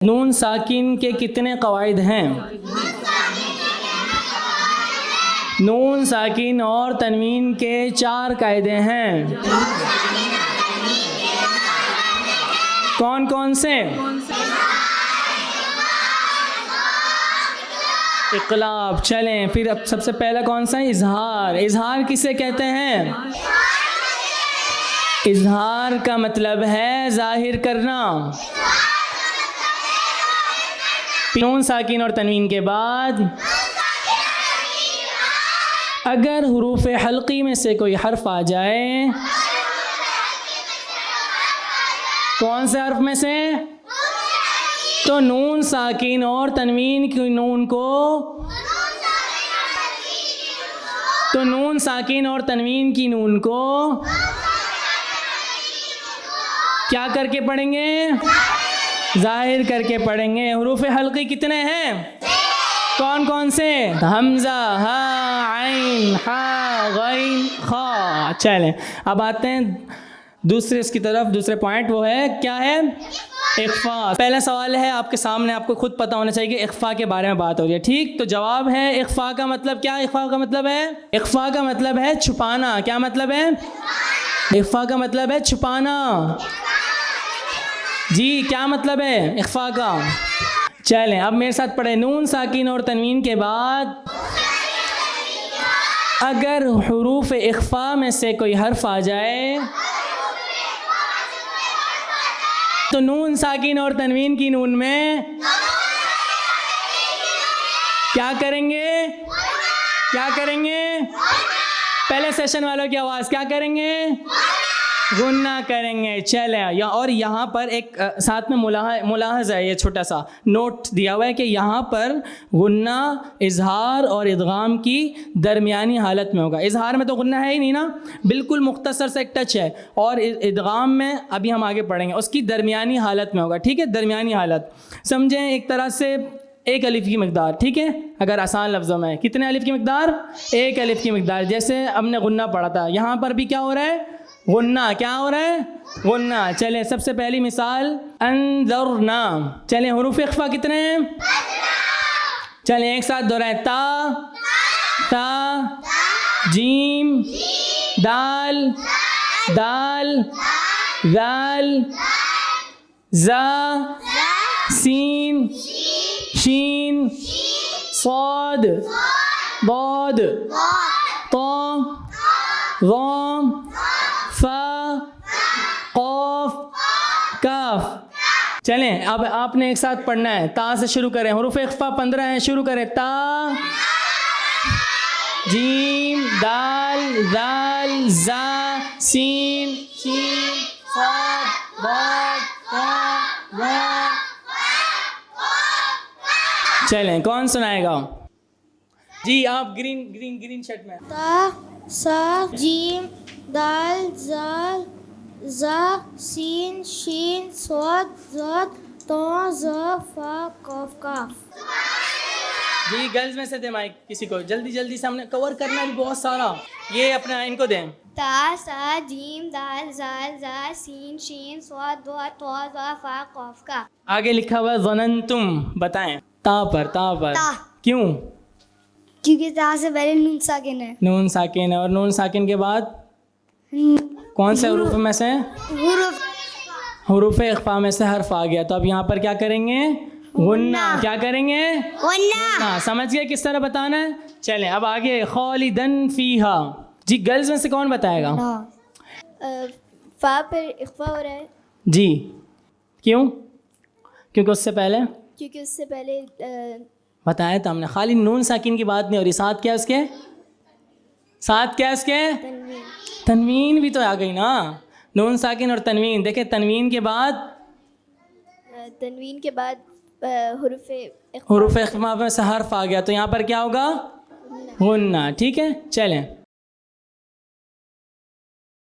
नून साकिन के कितने कवाइद हैं? नून साकिन और तनवीन के 4 कायदे हैं। कौन कौन से? इक़लाब। चलें फिर अब सबसे पहला कौन सा है? इजहार। इजहार किसे कहते हैं? इजहार का मतलब है जाहिर करना। नून साकिन और तनवीन के बाद अगर हुरूफ हल्की में से कोई हर्फ आ जाए, कौन से हर्फ में से? तो नून साकिन और तनवीन की नून को, तो नून साकिन और तनवीन की नून को क्या करके पढ़ेंगे? जाहिर करके पढ़ेंगे। हुरूफ हल्की कितने हैं? कौन कौन से? हमजा, हा, आइन, हा, गैन, खा। चलें अब आते हैं दूसरे इसकी तरफ। दूसरे पॉइंट वो है, क्या है? इख्फा। पहला सवाल है आपके सामने, आपको खुद पता होना चाहिए कि इख्फा के बारे में बात हो रही है, ठीक? तो जवाब है इख्फा का मतलब क्या? इख्फा का मतलब है, इख्फा का मतलब है छुपाना। क्या मतलब है? इख्फा का मतलब है छुपाना। जी क्या मतलब है इख्फा का? चलें अब मेरे साथ पढ़े। नून साकिन और तनवीन के बाद अगर हुरूफ इख्फा में से कोई हर्फ आ जाए, तो नून साकिन और तनवीन की नून में क्या करेंगे? क्या करेंगे? पहले सेशन वालों की आवाज़, क्या करेंगे? गुन्ना करेंगे। चले या और यहाँ पर एक साथ में मुलाहज़ा है, ये छोटा सा नोट दिया हुआ है कि यहाँ पर गुन्ना इजहार और इदगाम की दरमियानी हालत में होगा। इजहार में तो गुन्ना है ही नहीं ना, बिल्कुल मुख्तसर से एक टच है, और इदगाम में अभी हम आगे पढ़ेंगे उसकी दरमियानी हालत में होगा, ठीक है? दरमियानी हालत समझें एक तरह से 1 अलिफ की मकदार, ठीक है? अगर आसान लफ्ज़ों में कितने अलिफ की मकदार? 1 अलिफ की मकदार। जैसे हमने गुन्ना पढ़ा था, यहाँ पर भी क्या हो रहा है? गुन्ना। क्या हो रहा है? गुन्ना। चले सबसे पहली मिसाल अंज़रना। चले हुरूफ इख्फा कितने हैं? चले एक साथ दोहराएं। ता, ता, जीम, दाल, दाल, दाल, जा, सीन, शीन, साद, बाद, ता, ज़ाम, फा, क़ाफ, काफ। चलें अब आपने एक साथ पढ़ना है। ता से शुरू करें। हुरूफ इख्फा 15 हैं, शुरू करें। ता, जीम, दाल, दाल, जा, सीन, शीन, साद, दाद, ता, ज़ा। चलें कौन सुनाएगा? जी आप ग्रीन शर्ट में। ता, सा, जीम, दाल, जाल, जा, सीन, शीन, स्वाद, ज़ाद, तो, ज़ा, फा, कॉफ, काफ। जी गर्ल्स में से दे माइक किसी को, जल्दी जल्दी से हमने कवर करना है भी बहुत सारा। ये अपना इनको दें। ता, सा, जीम, दाल, जाल, जा, सीन, शीन, स्वाद, ज़ाद, तो, ज़ा, फा, कॉफ, काफ। आगे लिखा हुआ ज़ननतुम, बताएं। ता पर, ता पर। ता। क्यों? क्योंकि ता से पहले नून साकिन है। नून साकिन है, और नून साकिन के बाद कौन से हुरूफ में से? हुरूफ इख्फा में से हर्फ आ गया, तो अब यहाँ पर क्या करेंगे? गुन्ना। क्या करेंगे? गुन्ना। समझ गए किस तरह बताना है? चलें अब आगे। खालिदन फीहा। जी गर्ल्स में से कौन बताएगा? फा पर इख्फा हो रहा है। जी क्यों? क्योंकि उससे पहले, क्योंकि उससे पहले बताया था हमने, खाली नून साकिन की बात नहीं हो रही। साथ क्या उसके? साथ क्या उसके? तनवीन भी तो आ गई ना। नून साकिन और तनवीन। देखे तनवीन के बाद हुरूफ इख्फा में से हर्फ आ गया, तो यहाँ पर क्या होगा? गुन्ना। ठीक है चलें।